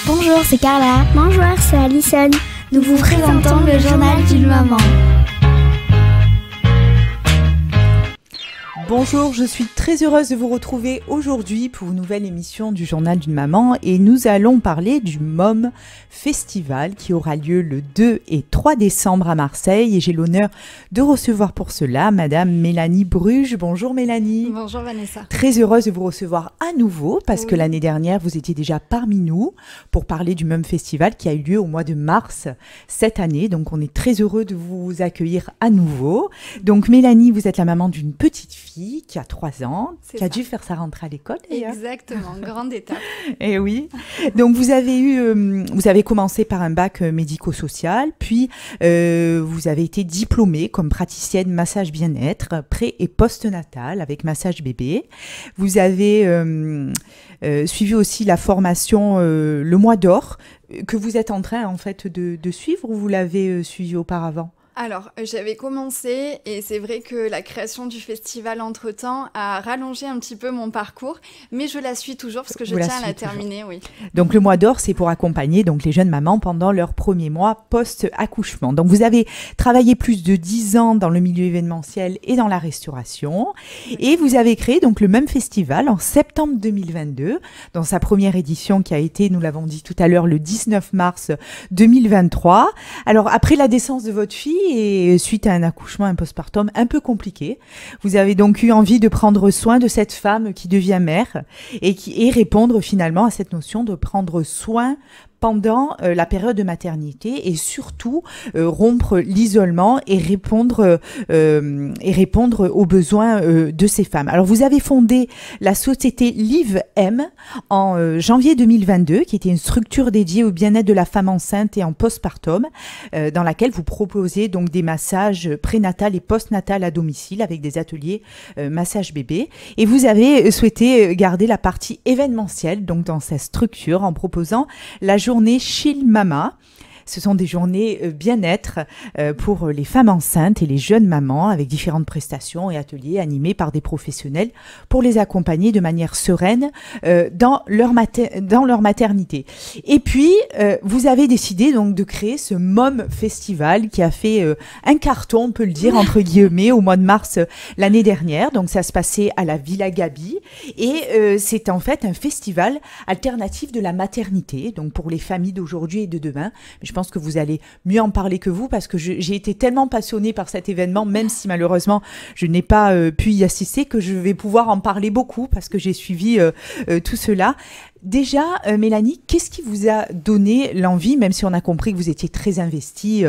Bonjour, c'est Carla. Bonjour, c'est Alison. Nous vous présentons le journal d'une maman. Bonjour, je suis très heureuse de vous retrouver aujourd'hui pour une nouvelle émission du Journal d'une maman et nous allons parler du MOM Festival qui aura lieu le 2 et 3 décembre à Marseille et j'ai l'honneur de recevoir pour cela Madame Mélanie Bruges. Bonjour Mélanie. Bonjour Vanessa. Très heureuse de vous recevoir à nouveau parce que l'année dernière vous étiez déjà parmi nous pour parler du MOM Festival qui a eu lieu au mois de mars cette année. Donc on est très heureux de vous accueillir à nouveau. Donc Mélanie, vous êtes la maman d'une petite fille qui a 3 ans, qui a dû faire sa rentrée à l'école d'ailleurs. Exactement, grande étape. Et oui. Donc vous avez commencé par un bac médico-social, puis vous avez été diplômée comme praticienne massage bien-être, pré- et post-natal avec massage bébé. Vous avez suivi aussi la formation Le Mois d'Or que vous êtes en train en fait de suivre ou vous l'avez suivi auparavant? Alors, j'avais commencé et c'est vrai que la création du festival entre-temps a rallongé un petit peu mon parcours, mais je la suis toujours parce que je tiens à la terminer, oui. Donc, le Mois d'Or, c'est pour accompagner donc les jeunes mamans pendant leur premier mois post-accouchement. Donc, vous avez travaillé plus de 10 ans dans le milieu événementiel et dans la restauration et vous avez créé donc le MOM Festival en septembre 2022 dans sa première édition qui a été, nous l'avons dit tout à l'heure, le 19 mars 2023. Alors, après la naissance de votre fille, et suite à un accouchement, un postpartum un peu compliqué, vous avez donc eu envie de prendre soin de cette femme qui devient mère et répondre finalement à cette notion de prendre soin pendant la période de maternité et surtout rompre l'isolement et répondre aux besoins de ces femmes. Alors vous avez fondé la société Live M en janvier 2022 qui était une structure dédiée au bien-être de la femme enceinte et en postpartum dans laquelle vous proposez donc des massages prénatal et postnatal à domicile avec des ateliers massage bébé et vous avez souhaité garder la partie événementielle donc dans cette structure en proposant la journée Chill Mama. Ce sont des journées bien-être pour les femmes enceintes et les jeunes mamans avec différentes prestations et ateliers animés par des professionnels pour les accompagner de manière sereine dans leur maternité. Et puis, vous avez décidé donc de créer ce MOM Festival qui a fait un carton, on peut le dire, entre guillemets, au mois de mars l'année dernière. Donc, ça se passait à la Villa Gabi et c'est en fait un festival alternatif de la maternité, donc pour les familles d'aujourd'hui et de demain. Je pense que vous allez mieux en parler que vous parce que j'ai été tellement passionnée par cet événement, même si malheureusement je n'ai pas pu y assister, que je vais pouvoir en parler beaucoup parce que j'ai suivi tout cela. Déjà, Mélanie, qu'est-ce qui vous a donné l'envie, même si on a compris que vous étiez très investie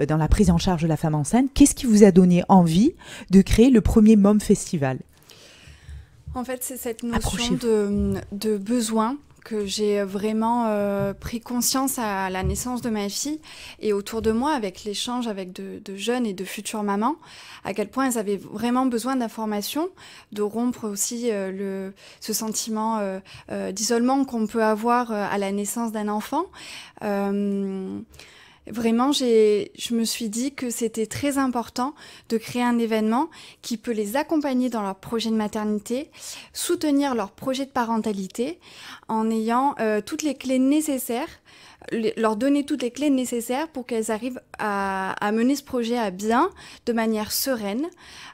dans la prise en charge de la femme enceinte, qu'est-ce qui vous a donné envie de créer le premier MOM Festival? En fait, c'est cette notion de besoin que j'ai vraiment pris conscience à la naissance de ma fille et autour de moi avec l'échange avec de jeunes et de futures mamans, à quel point elles avaient vraiment besoin d'informations, de rompre aussi ce sentiment d'isolement qu'on peut avoir à la naissance d'un enfant. Vraiment, je me suis dit que c'était très important de créer un événement qui peut les accompagner dans leur projet de maternité, soutenir leur projet de parentalité en ayant toutes les clés nécessaires, leur donner toutes les clés nécessaires pour qu'elles arrivent à mener ce projet à bien, de manière sereine,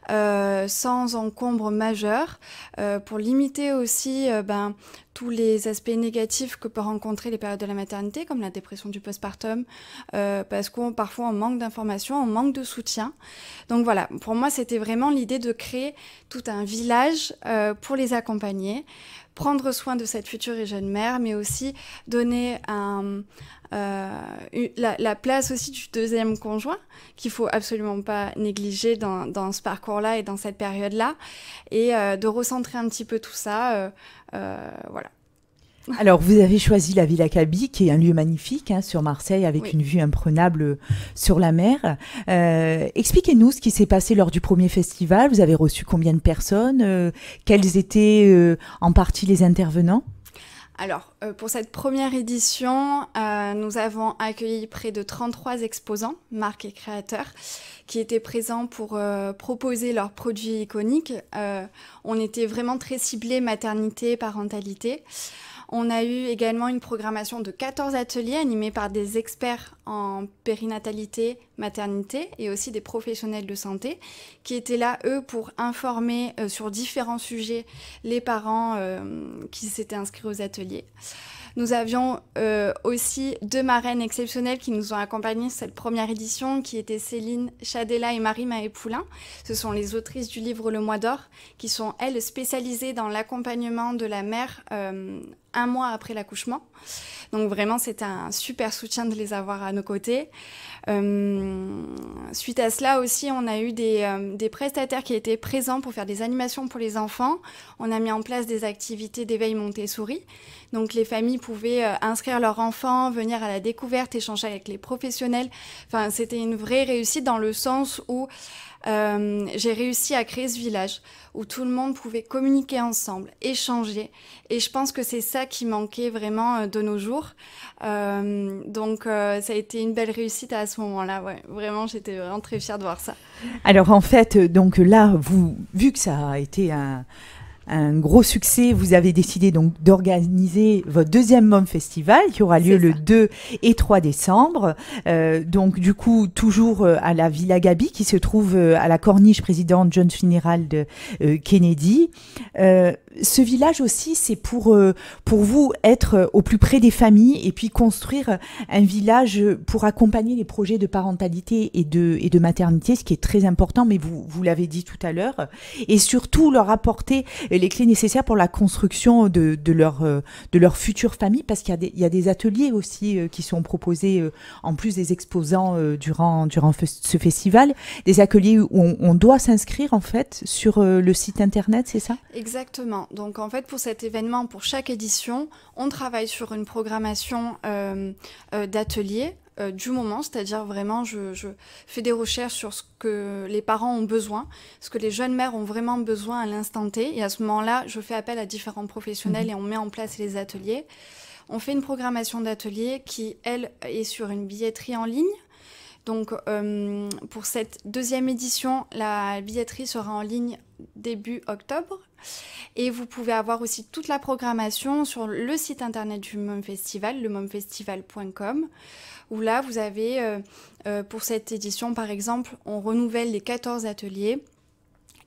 sans encombre majeur, pour limiter aussi tous les aspects négatifs que peut rencontrer les périodes de la maternité, comme la dépression du postpartum, parce qu'on parfois on manque d'informations, on manque de soutien. Donc voilà, pour moi c'était vraiment l'idée de créer tout un village pour les accompagner, prendre soin de cette future et jeune mère, mais aussi donner la place aussi du deuxième conjoint, qu'il faut absolument pas négliger dans ce parcours-là et dans cette période-là, et de recentrer un petit peu tout ça, voilà. Alors, vous avez choisi la Villa Gabi, qui est un lieu magnifique sur Marseille, avec une vue imprenable sur la mer. Expliquez-nous ce qui s'est passé lors du premier festival. Vous avez reçu combien de personnes? Quels étaient en partie les intervenants? Alors, pour cette première édition, nous avons accueilli près de 33 exposants, marques et créateurs, qui étaient présents pour proposer leurs produits iconiques. On était vraiment très ciblés maternité, parentalité. On a eu également une programmation de 14 ateliers animés par des experts en périnatalité, maternité et aussi des professionnels de santé qui étaient là, eux, pour informer sur différents sujets les parents qui s'étaient inscrits aux ateliers. Nous avions aussi 2 marraines exceptionnelles qui nous ont accompagnées cette première édition, qui étaient Céline Chadella et Marie Mahé-Poulain. Ce sont les autrices du livre Le Mois d'Or, qui sont, elles, spécialisées dans l'accompagnement de la mère 1 mois après l'accouchement. Donc vraiment, c'était un super soutien de les avoir à nos côtés. Suite à cela aussi, on a eu des prestataires qui étaient présents pour faire des animations pour les enfants. On a mis en place des activités d'éveil Montessori. Donc les familles pouvaient inscrire leurs enfants, venir à la découverte, échanger avec les professionnels. Enfin, c'était une vraie réussite dans le sens où j'ai réussi à créer ce village où tout le monde pouvait communiquer ensemble, échanger. Et je pense que c'est ça qui manquait vraiment de nos jours. Donc ça a été une belle réussite à ce moment-là. Ouais. Vraiment, j'étais vraiment très fière de voir ça. Alors en fait, donc là, vu que ça a été un gros succès, vous avez décidé donc d'organiser votre deuxième Mom Festival qui aura lieu le 2 et 3 décembre. Donc du coup, toujours à la Villa Gaby qui se trouve à la Corniche présidente John Fitzgerald Kennedy. Ce village aussi, c'est pour vous être au plus près des familles et puis construire un village pour accompagner les projets de parentalité et de maternité, ce qui est très important, mais vous l'avez dit tout à l'heure, et surtout leur apporter les clés nécessaires pour la construction de leur future famille, parce qu'il y a des ateliers aussi qui sont proposés en plus des exposants durant ce festival, des ateliers où on doit s'inscrire en fait sur le site internet, c'est ça ? Exactement. Donc en fait, pour cet événement, pour chaque édition, on travaille sur une programmation d'ateliers du moment, c'est-à-dire vraiment je fais des recherches sur ce que les parents ont besoin, ce que les jeunes mères ont vraiment besoin à l'instant T, et à ce moment-là, je fais appel à différents professionnels et on met en place les ateliers. On fait une programmation d'ateliers qui, elle, est sur une billetterie en ligne. Donc pour cette deuxième édition, la billetterie sera en ligne début octobre. Et vous pouvez avoir aussi toute la programmation sur le site internet du Mom Festival, lemomfestival.com, où là, vous avez, pour cette édition, par exemple, on renouvelle les 14 ateliers.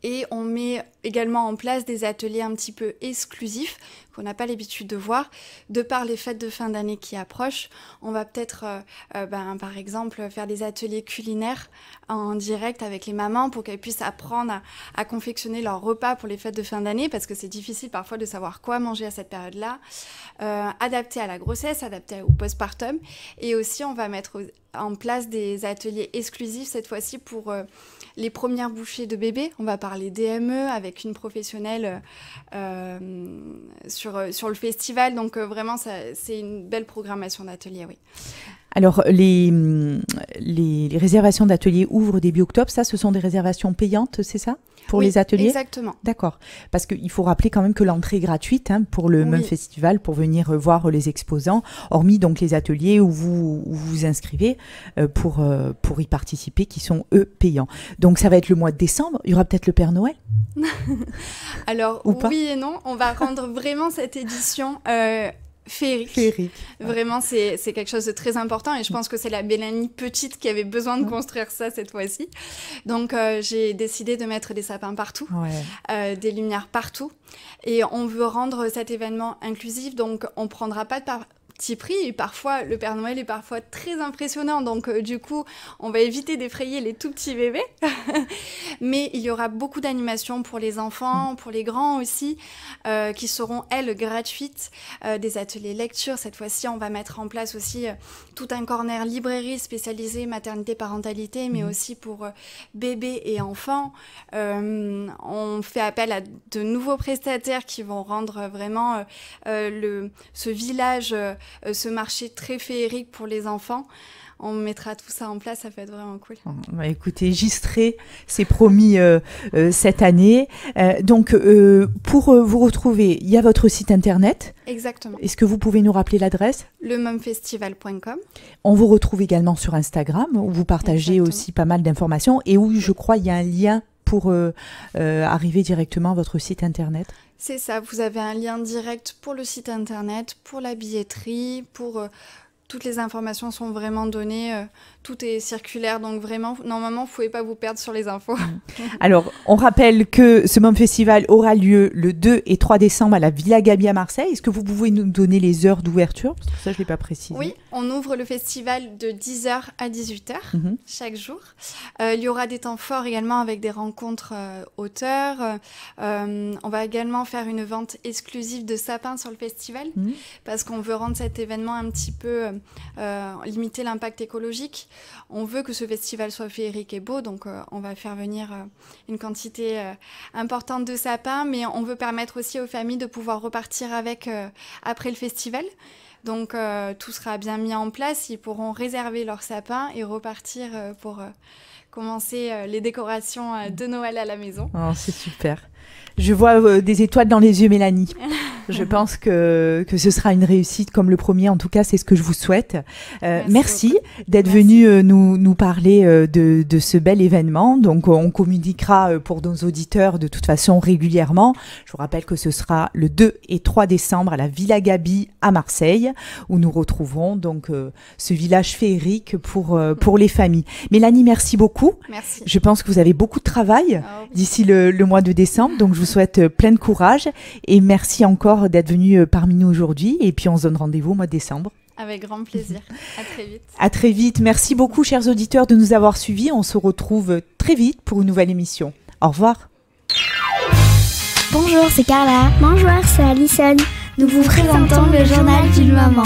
Et on met également en place des ateliers un petit peu exclusifs qu'on n'a pas l'habitude de voir. De par les fêtes de fin d'année qui approchent, on va peut-être, par exemple, faire des ateliers culinaires en direct avec les mamans pour qu'elles puissent apprendre à confectionner leur repas pour les fêtes de fin d'année, parce que c'est difficile parfois de savoir quoi manger à cette période-là. Adapté à la grossesse, adapté au postpartum. Et aussi, on va mettre en place des ateliers exclusifs, cette fois-ci pour les premières bouchées de bébé. On va parler DME avec une professionnelle sur le festival. Donc vraiment, c'est une belle programmation d'ateliers, oui. Alors, les réservations d'ateliers ouvrent début octobre. Ça, ce sont des réservations payantes, c'est ça, pour les ateliers ? Exactement. D'accord. Parce qu'il faut rappeler quand même que l'entrée est gratuite pour le Mom Festival, pour venir voir les exposants, hormis donc les ateliers où vous vous inscrivez pour y participer, qui sont, eux, payants. Donc, ça va être le mois de décembre. Il y aura peut-être le Père Noël ? Alors, oui et non. On va rendre vraiment cette édition... féerique. Vraiment, c'est quelque chose de très important et je pense que c'est la Mélanie petite qui avait besoin de construire ça cette fois-ci. Donc, j'ai décidé de mettre des sapins partout, des lumières partout, et on veut rendre cet événement inclusif, donc on prendra pas de petit prix, et parfois le Père Noël est parfois très impressionnant, donc du coup on va éviter d'effrayer les tout petits bébés mais il y aura beaucoup d'animations pour les enfants, pour les grands aussi, qui seront elles gratuites, des ateliers lecture. Cette fois-ci on va mettre en place aussi tout un corner librairie spécialisé maternité parentalité, mais aussi pour bébés et enfants. On fait appel à de nouveaux prestataires qui vont rendre vraiment ce village, ce marché très féerique pour les enfants. On mettra tout ça en place, ça va être vraiment cool. Écoutez, j'y serai, c'est promis cette année. Donc, pour vous retrouver, il y a votre site internet. Exactement. Est-ce que vous pouvez nous rappeler l'adresse ? lemomfestival.com. On vous retrouve également sur Instagram, où vous partagez aussi pas mal d'informations et où je crois il y a un lien pour arriver directement à votre site internet. C'est ça, vous avez un lien direct pour le site internet, pour la billetterie, pour... toutes les informations sont vraiment données, tout est circulaire, donc vraiment, normalement, vous ne pouvez pas vous perdre sur les infos. Alors, on rappelle que ce MOM Festival aura lieu le 2 et 3 décembre à la Villa Gaby à Marseille. Est-ce que vous pouvez nous donner les heures d'ouverture? Parce que ça, je ne l'ai pas précisé. Oui, on ouvre le festival de 10h à 18h chaque jour. Il y aura des temps forts également avec des rencontres auteurs. On va également faire une vente exclusive de sapins sur le festival parce qu'on veut rendre cet événement un petit peu... limiter l'impact écologique. On veut que ce festival soit féerique et beau, donc on va faire venir une quantité importante de sapins, mais on veut permettre aussi aux familles de pouvoir repartir avec après le festival. Donc tout sera bien mis en place, ils pourront réserver leur sapin et repartir pour commencer les décorations de Noël à la maison. Oh, c'est super. Je vois des étoiles dans les yeux, Mélanie. Je pense que ce sera une réussite comme le premier. En tout cas, c'est ce que je vous souhaite. Merci d'être venu nous parler de ce bel événement. Donc, on communiquera pour nos auditeurs de toute façon régulièrement. Je vous rappelle que ce sera le 2 et 3 décembre à la Villa Gaby à Marseille, où nous retrouverons donc ce village féerique pour les familles. Mélanie, merci beaucoup. Merci. Je pense que vous avez beaucoup de travail d'ici le mois de décembre. Donc, je vous souhaite plein de courage et merci encore d'être venu parmi nous aujourd'hui. Et puis, on se donne rendez-vous au mois de décembre. Avec grand plaisir. À très vite. À très vite. Merci beaucoup, chers auditeurs, de nous avoir suivis. On se retrouve très vite pour une nouvelle émission. Au revoir. Bonjour, c'est Carla. Bonjour, c'est Alison. Nous vous présentons le journal d'une maman.